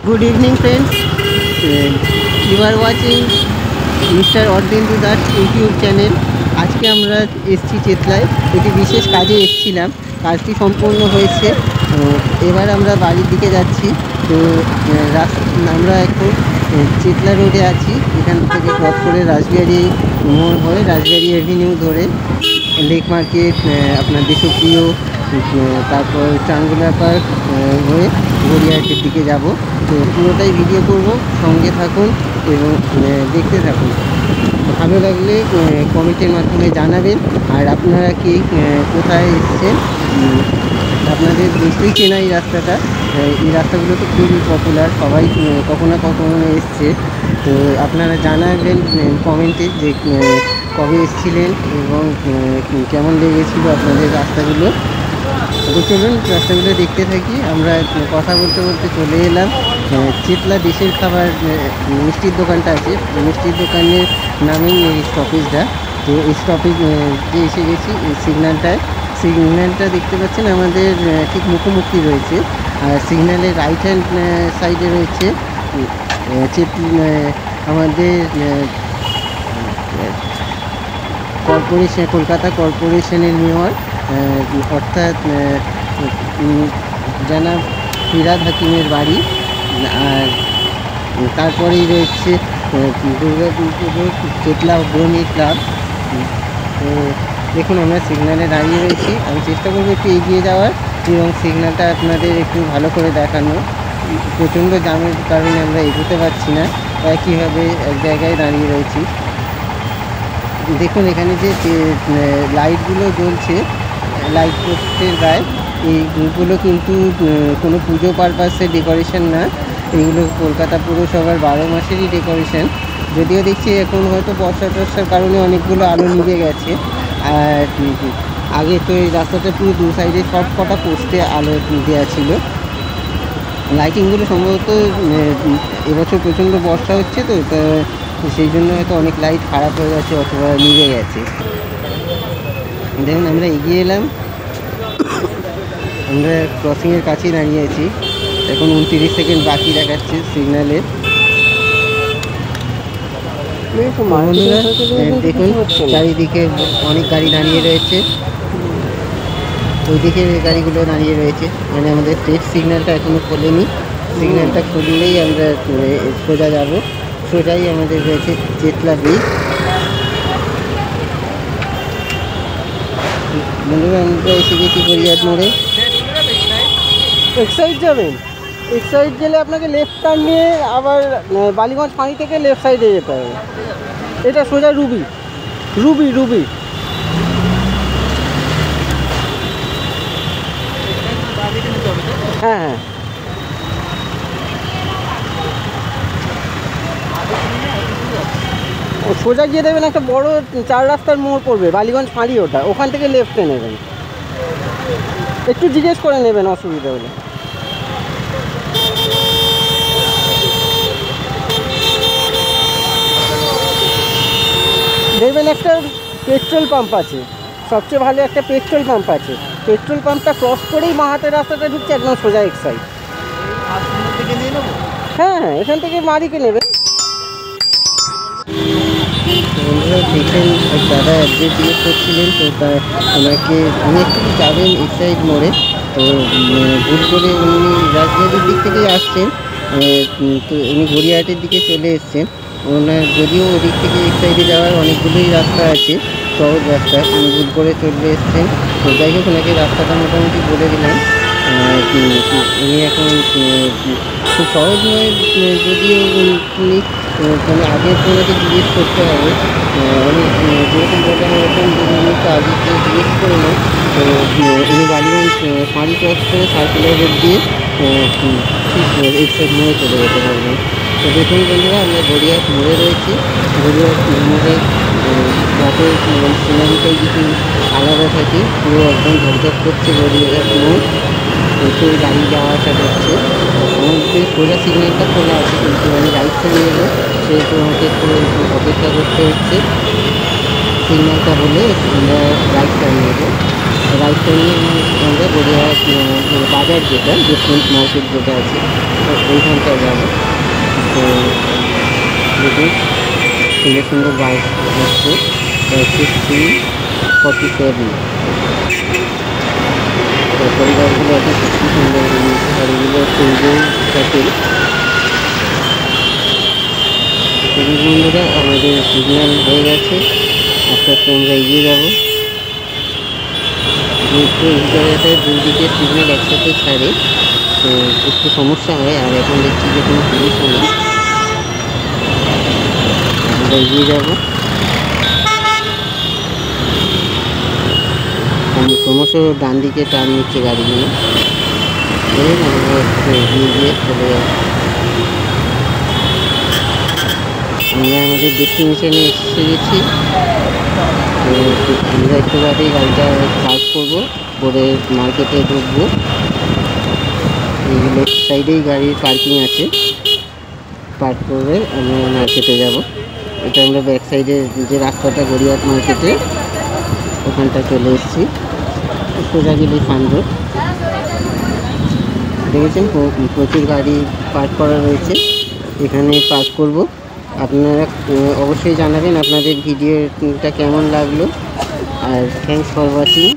Good evening, friends. You are watching Mr. Ordindu Das YouTube channel. আজকে আমরা এসছি চেতলায়, একটি বিশেষ কাজে এসেছিলাম। কাজটি সম্পূর্ণ হয়েছে। এবার আমরা বাড়ির দিকে যাচ্ছি। তো আমরা এখন চেতলা রোডে আছি। এখান থেকে ক্রস করে রাসবিহারী মোড় হয়ে রাসবিহারী অ্যাভিনিউ ধরে লেক মার্কেট, আপনার দেশপ্রিয়, তারপর ট্রাঙ্গুলার পার্ক হয়ে গড়িয়াহাটের দিকে যাব। তো পুরোটাই ভিডিও করব, সঙ্গে থাকুন এবং দেখতে থাকুন। ভালো লাগলে কমেন্টের মাধ্যমে জানাবেন। আর আপনারা কি কোথায় এসছেন, আপনাদের নিশ্চয়ই চেনা এই রাস্তাটা। এই রাস্তাগুলো তো খুবই পপুলার, সবাই কখনো কখনো এসছে। তো আপনারা জানাবেন কমেন্টে যে কবে এসেছিলেন এবং কেমন লেগেছিল আপনাদের রাস্তাগুলো। তো চলুন রাস্তাগুলো দেখতে থাকি। আমরা কথা বলতে বলতে চলে এলাম চেতলা দেশের খাবার মিষ্টির দোকানটা আছে। মিষ্টির দোকানের নামেই এই স্টপেজটা। তো এই স্টপেজ যে এসে গেছি, এই সিগন্যালটা দেখতে পাচ্ছেন আমাদের ঠিক মুখোমুখি রয়েছে। আর সিগন্যালের রাইট হ্যান্ড সাইডে রয়েছে আমাদের কর্পোরেশন, কলকাতা কর্পোরেশনের মেয়র অর্থাৎ জনাব ফিরহাদ হাকিমের বাড়ি। আর তারপরেই রয়েছে দুর্গাপুর চেতলা অগ্রণী ক্লাব। তো দেখুন আমরা সিগন্যালে দাঁড়িয়ে রয়েছি। আমি চেষ্টা করবো একটু এগিয়ে যাওয়ার এবং সিগন্যালটা আপনাদের একটু ভালো করে দেখানো। প্রচণ্ড জামের কারণে আমরা এগোতে পারছি না, একইভাবে এক জায়গায় দাঁড়িয়ে রয়েছি। দেখুন এখানে যে লাইটগুলো জ্বলছে, লাইট পোস্টের গায়ে, এইগুলো কিন্তু কোনো পুজো পারপাসে ডেকোরেশন না। এগুলো কলকাতা পুরসভার 12 মাসেরই ডেকোরেশন। যদিও দেখছি এখন হয়তো বর্ষার কারণে অনেকগুলো আলো নিভে গেছে। আর আগে তো এই রাস্তাটা পুরো দু সাইডে সব কটা পোস্টে আলো দেওয়া ছিল। লাইটিংগুলো সম্ভবত এবছর প্রচণ্ড বর্ষা হচ্ছে, তো সেই জন্য হয়তো অনেক লাইট খারাপ হয়ে গেছে অথবা নিভে গেছে। দেখুন আমরা এগিয়ে এলাম, আমরা ক্রসিংয়ের কাছেই দাঁড়িয়ে আছি। এখন 29 সেকেন্ড বাকি দেখাচ্ছে সিগন্যালের। বন্ধুরা দেখুন চারিদিকে অনেক গাড়ি দাঁড়িয়ে রয়েছে, ওইদিকে গাড়িগুলো দাঁড়িয়ে রয়েছে। মানে আমাদের স্টেট সিগন্যালটা এখনও খোলেনি। সিগন্যালটা খুললেই আমরা সোজা যাব। সোজাই আমাদের রয়েছে চেতলা ব্রিজ। বন্ধুরা আমরা এসে গেছি গড়িয়াহাট মোড়ে। এক সাইড যাবেন, এক সাইড গেলে আপনাকে লেফট টার্ন নিয়ে আবার বালিগঞ্জ পানি থেকে লেফট সাইডে যেতে হবে। এটা সোজা রুবি রুবি রুবি হ্যাঁ হ্যাঁ। সোজা গিয়ে দেবেন, একটা বড় 4 রাস্তার মোড় পড়বে, বালিগঞ্জ ফাঁড়ি, ওখান থেকে লেফটে নেবেন। একটু জিজ্ঞেস করে নেবেন অসুবিধা হলে। দেখবেন একটা পেট্রোল পাম্প আছে, সবচেয়ে ভালো একটা পেট্রোল পাম্প আছে। পেট্রোল পাম্পটা ক্রস করেই মাহাতের রাস্তাটা ঢুকছে একদম সোজা এক সাইড। হ্যাঁ হ্যাঁ, এখান থেকে মারিকে নেবেন। বন্ধুরা দেখলেন এক দাদা অ্যাড্রেস জিজ্ঞেস করছিলেন, তো ওনাকে উনি একটু যাবেন এক সাইড মোড়ে। তো ভুল করে উনি রাজবাড়ির দিক থেকেই আসছেন, তো উনি গড়িয়াহাটের দিকে চলে এসছেন। ওনার যদিও ওদিক থেকে এক সাইডে যাওয়ার অনেকগুলোই রাস্তা আছে, সহজ রাস্তা, উনি ভুল করে চলে এসছেন। তো যাই হোক ওনাকে রাস্তাটা মোটামুটি বলে দিলাম। উনি এখন খুব সহজ নয়, যদিও উনি মানে আগে ওনাকে জিজ্ঞেস করতে হবে। অনেক যেরকম বললাম ওরকম 2 মিনিট আগে জিজ্ঞেস করে নেন। তো উনি বালিগঞ্জ ফাঁড়ি ক্রস করে সার্কুলার রোড দিয়ে ঠিক এক সাইড মোড়ে চলে যেতে পারবেন। তো দেখুন বন্ধুরা আমরা গড়িয়াহাট মোড়ে রয়েছি। গড়িয়াহাট মোড়ে রাতের সিনারিটাই কিছু আলাদা থাকে, পুরো একদম ঝকঝক করছে গড়িয়াহাট মোড়। প্রচুর গাড়ি যাওয়া আসা করছে। আমাদের সোজা সিগন্যালটা খোলা আছে, কিন্তু আমি রাইট সাইডে নেবো, সেহেতু আমাকে একটু অপেক্ষা করতে হচ্ছে। সিগন্যালটা হলে আমরা রাইট টার্ন নেবো। রাইট টার্নে আমরা গড়িয়াহাট বাজার যেটা ডিফারেন্ট মার্কেট যেটা আছে ওইখানটায় যাবো। তো দেখুন সুন্দর সুন্দর বাইক হচ্ছে 347। সরকারি গাড়িগুলো আছে খুবই সুন্দর, গাড়িগুলো সুন্দর থাকে। বন্ধুরা আমাদের সিগন্যাল হয়ে গেছে, আস্তে আস্তে আমরা এগিয়ে যাবো। যেহেতু এই জায়গাটায় দুদিকে সিগন্যাল একসাথে ছাড়ে তো একটু সমস্যা হয়, আর এখন দেখছি যে কোনো পুলিশও নেই। আমরা এগিয়ে যাবো, ক্রমশ ডান দিকে টার্ন নিচ্ছে গাড়িগুলো। আমরা একটু এগিয়ে গিয়ে চলে যাবো। আমরা আমাদের ডেস্টিনেশনে এসে গেছি। তো আমরা একটু বাদে গাড়িটা পার্ক করবো, করে মার্কেটে ঢুকবো। এই লেফট সাইডেই গাড়ির পার্কিং আছে, পার্ক করে আমরা মার্কেটে যাব। এটা আমরা ব্যাক সাইডে যে রাস্তাটা গড়িয়াহাট মার্কেটে ওখানটা চলে এসেছি। সোজা গেলে ফান রোড দেখেছেন, প্রচুর গাড়ি পার্ক করা রয়েছে, এখানে পার্ক করব। আপনারা অবশ্যই জানাবেন আপনাদের ভিডিওটা কেমন লাগলো, আর থ্যাঙ্কস ফর ওয়াচিং।